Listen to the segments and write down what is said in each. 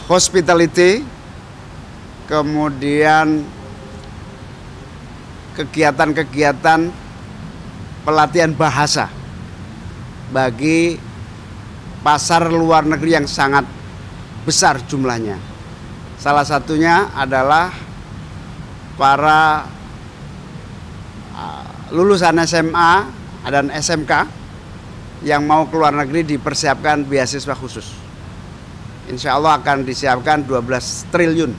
hospitality, kemudian kegiatan-kegiatan pelatihan bahasa bagi pasar luar negeri yang sangat besar jumlahnya. Salah satunya adalah para lulusan SMA dan SMK yang mau keluar negeri dipersiapkan beasiswa khusus. Insya Allah akan disiapkan 12 triliun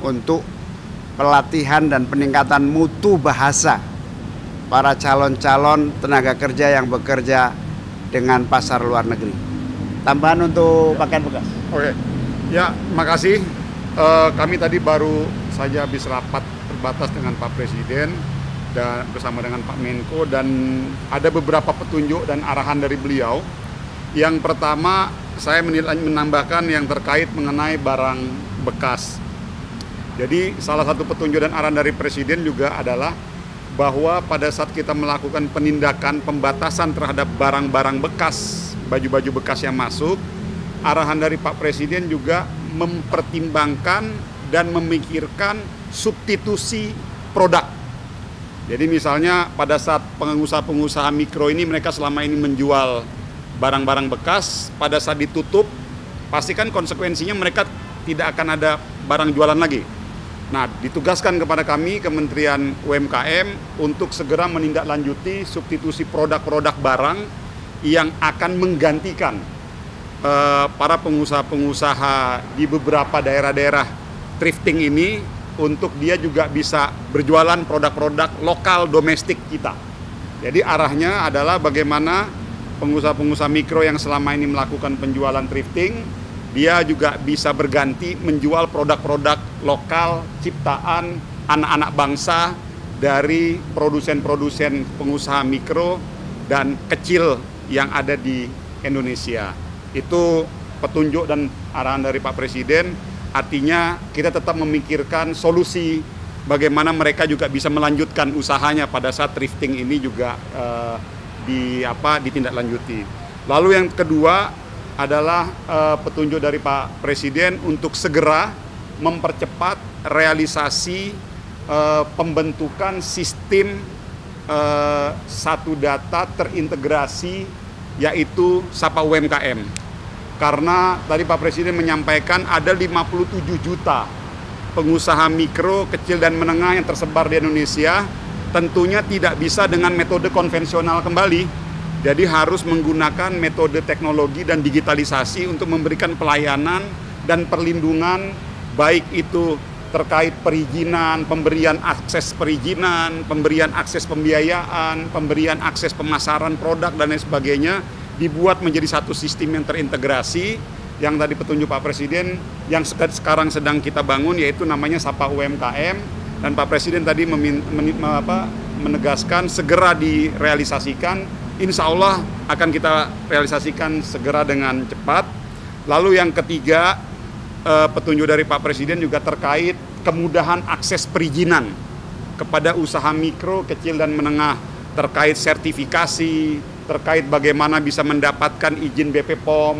untuk pelatihan dan peningkatan mutu bahasa para calon-calon tenaga kerja yang bekerja dengan pasar luar negeri. Tambahan untuk pakaian bekas. Oke, ya makasih. Kami tadi baru saja habis rapat terbatas dengan Pak Presiden dan bersama dengan Pak Menko, dan ada beberapa petunjuk dan arahan dari beliau. Yang pertama, saya menambahkan yang terkait mengenai barang bekas. Jadi salah satu petunjuk dan arahan dari Presiden juga adalah bahwa pada saat kita melakukan penindakan pembatasan terhadap barang-barang bekas, baju-baju bekas yang masuk, arahan dari Pak Presiden juga mempertimbangkan dan memikirkan substitusi produk. Jadi misalnya pada saat pengusaha-pengusaha mikro ini, mereka selama ini menjual barang-barang bekas, pada saat ditutup, pastikan konsekuensinya mereka tidak akan ada barang jualan lagi. Nah, ditugaskan kepada kami, Kementerian UMKM, untuk segera menindaklanjuti substitusi produk-produk barang yang akan menggantikan para pengusaha-pengusaha di beberapa daerah-daerah thrifting ini, untuk dia juga bisa berjualan produk-produk lokal domestik kita. Jadi arahnya adalah bagaimana pengusaha-pengusaha mikro yang selama ini melakukan penjualan thrifting, dia juga bisa berganti menjual produk-produk lokal ciptaan anak-anak bangsa dari produsen-produsen pengusaha mikro dan kecil yang ada di Indonesia. Itu petunjuk dan arahan dari Pak Presiden. Artinya kita tetap memikirkan solusi bagaimana mereka juga bisa melanjutkan usahanya pada saat thrifting ini juga ditindaklanjuti. Lalu yang kedua adalah petunjuk dari Pak Presiden untuk segera mempercepat realisasi pembentukan sistem satu data terintegrasi, yaitu Sapa UMKM. Karena tadi Pak Presiden menyampaikan ada 57 juta pengusaha mikro, kecil dan menengah yang tersebar di Indonesia, tentunya tidak bisa dengan metode konvensional kembali. Jadi harus menggunakan metode teknologi dan digitalisasi untuk memberikan pelayanan dan perlindungan, baik itu terkait perizinan, pemberian akses perizinan, pemberian akses pembiayaan, pemberian akses pemasaran produk dan lain sebagainya, dibuat menjadi satu sistem yang terintegrasi, yang tadi petunjuk Pak Presiden yang sekarang sedang kita bangun, yaitu namanya Sapa UMKM, dan Pak Presiden tadi menegaskan segera direalisasikan. Insya Allah akan kita realisasikan segera dengan cepat. Lalu yang ketiga, petunjuk dari Pak Presiden juga terkait kemudahan akses perizinan kepada usaha mikro, kecil dan menengah, terkait sertifikasi, terkait bagaimana bisa mendapatkan izin BP POM,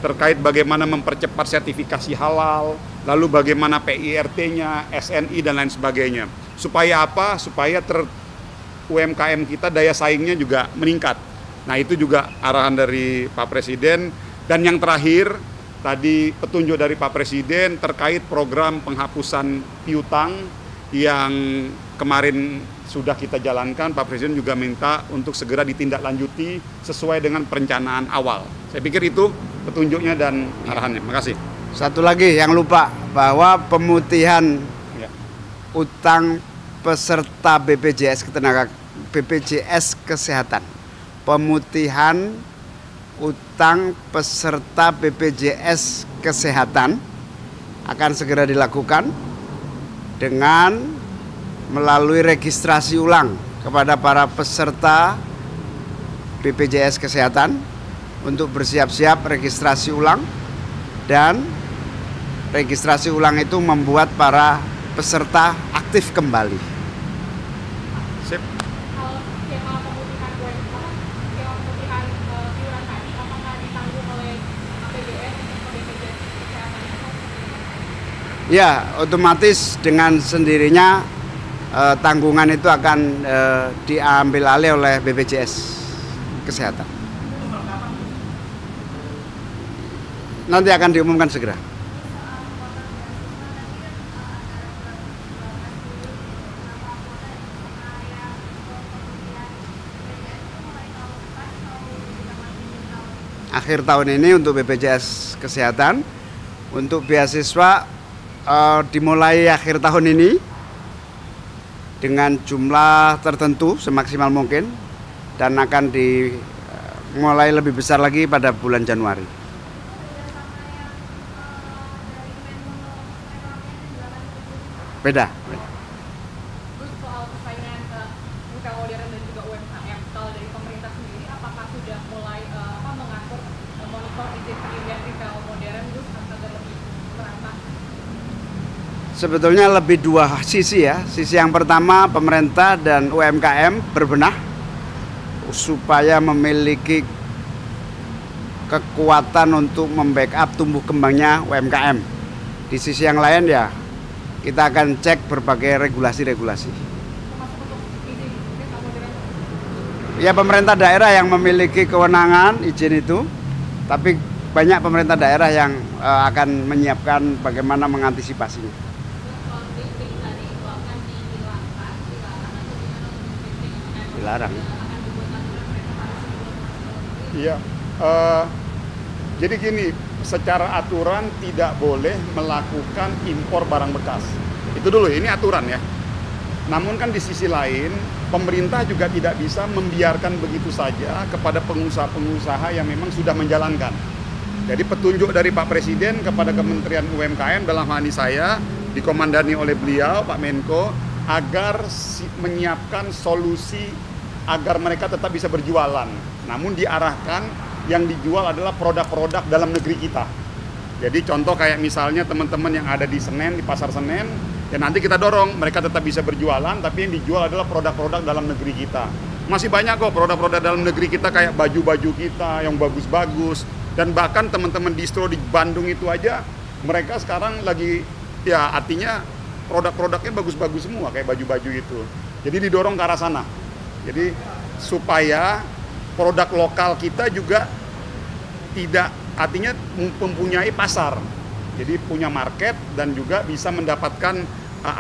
terkait bagaimana mempercepat sertifikasi halal, lalu bagaimana PIRT-nya, SNI dan lain sebagainya. Supaya apa? Supaya UMKM kita daya saingnya juga meningkat. Nah, itu juga arahan dari Pak Presiden. Dan yang terakhir, tadi petunjuk dari Pak Presiden terkait program penghapusan piutang yang kemarin sudah kita jalankan. Pak Presiden juga minta untuk segera ditindaklanjuti sesuai dengan perencanaan awal. Saya pikir itu petunjuknya dan arahannya. Terima kasih. Satu lagi yang lupa, bahwa pemutihan utang peserta BPJS Kesehatan. Pemutihan utang peserta BPJS Kesehatan akan segera dilakukan dengan melalui registrasi ulang kepada para peserta BPJS Kesehatan untuk bersiap-siap registrasi ulang, dan registrasi ulang itu membuat para peserta aktif kembali. Sip. Kalau skema pemutihan iuran tadi, apakah ditanggung oleh APBN atau BPJS Kesehatan? Ya, otomatis dengan sendirinya tanggungan itu akan diambil alih oleh BPJS Kesehatan. Nanti akan diumumkan segera. Akhir tahun ini untuk BPJS Kesehatan, untuk beasiswa dimulai akhir tahun ini dengan jumlah tertentu semaksimal mungkin dan akan dimulai lebih besar lagi pada bulan Januari. Beda. Terus soal persaingan retail modern dan juga UMKM, kalau dari pemerintah sendiri apakah sudah mulai mengatur monitor izin pendirian retail modern terus agar lebih merata? Sebetulnya lebih dua sisi ya. Sisi yang pertama, pemerintah dan UMKM berbenah supaya memiliki kekuatan untuk membackup tumbuh kembangnya UMKM. Di sisi yang lain ya, kita akan cek berbagai regulasi-regulasi. Termasuk untuk izin retail modern? Ya, pemerintah daerah yang memiliki kewenangan izin itu, tapi banyak pemerintah daerah yang akan menyiapkan bagaimana mengantisipasinya. Dilarang. Iya, jadi gini, secara aturan tidak boleh melakukan impor barang bekas. Itu dulu, ini aturan ya. Namun kan di sisi lain, pemerintah juga tidak bisa membiarkan begitu saja kepada pengusaha-pengusaha yang memang sudah menjalankan. Jadi petunjuk dari Pak Presiden kepada Kementerian UMKM dalam hal ini saya, dikomandani oleh beliau, Pak Menko, agar menyiapkan solusi agar mereka tetap bisa berjualan. Namun diarahkan yang dijual adalah produk-produk dalam negeri kita. Jadi contoh kayak misalnya teman-teman yang ada di Senen, di Pasar Senen, ya nanti kita dorong mereka tetap bisa berjualan, tapi yang dijual adalah produk-produk dalam negeri kita. Masih banyak kok produk-produk dalam negeri kita kayak baju-baju kita yang bagus-bagus. Dan bahkan teman-teman distro di Bandung itu aja, mereka sekarang lagi, ya artinya produk-produknya bagus-bagus semua kayak baju-baju itu. Jadi didorong ke arah sana. Jadi supaya produk lokal kita juga tidak, artinya mempunyai pasar. Jadi punya market dan juga bisa mendapatkan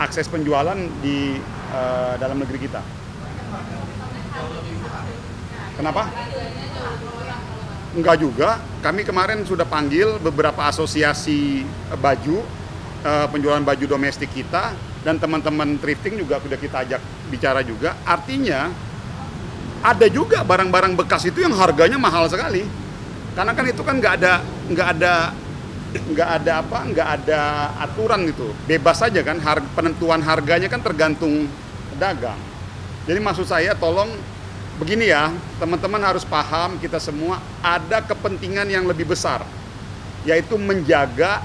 akses penjualan di dalam negeri kita. Kenapa? Enggak juga. Kami kemarin sudah panggil beberapa asosiasi baju, penjualan baju domestik kita, dan teman-teman thrifting juga sudah kita ajak bicara juga. Artinya ada juga barang-barang bekas itu yang harganya mahal sekali, karena kan itu kan nggak ada aturan gitu, bebas saja kan, penentuan harganya kan tergantung pedagang. Jadi maksud saya tolong begini ya, teman-teman harus paham, kita semua ada kepentingan yang lebih besar, yaitu menjaga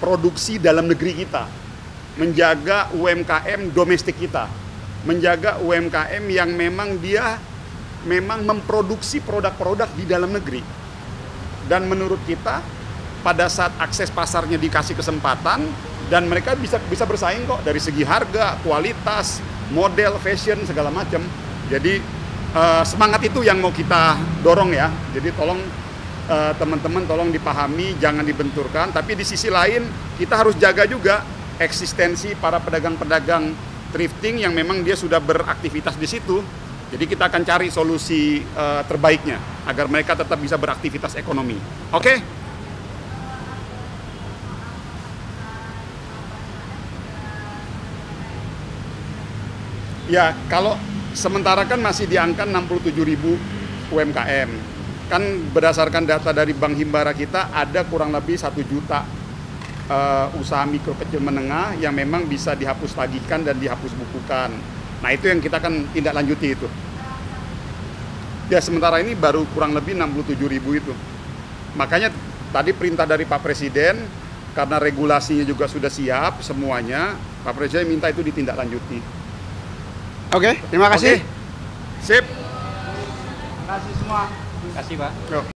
produksi dalam negeri kita, menjaga UMKM domestik kita, menjaga UMKM yang memang dia memang memproduksi produk-produk di dalam negeri. Dan menurut kita pada saat akses pasarnya dikasih kesempatan dan mereka bisa bersaing kok dari segi harga, kualitas, model, fashion segala macam. Jadi semangat itu yang mau kita dorong ya. Jadi tolong teman-teman tolong dipahami, jangan dibenturkan, tapi di sisi lain kita harus jaga juga eksistensi para pedagang-pedagang thrifting yang memang dia sudah beraktivitas di situ. Jadi kita akan cari solusi terbaiknya agar mereka tetap bisa beraktivitas ekonomi. Oke? Ya, kalau sementara kan masih di angka 67.000 UMKM. Kan berdasarkan data dari Bank Himbara kita ada kurang lebih 1 juta usaha mikro kecil menengah yang memang bisa dihapus tagihkan dan dihapus bukukan. Nah itu yang kita kan tindak lanjuti itu. Ya sementara ini baru kurang lebih 67.000 itu. Makanya tadi perintah dari Pak Presiden, karena regulasinya juga sudah siap semuanya, Pak Presiden minta itu ditindaklanjuti. Oke, terima kasih. Oke. Sip. Terima kasih semua. Terima kasih Pak. Yo.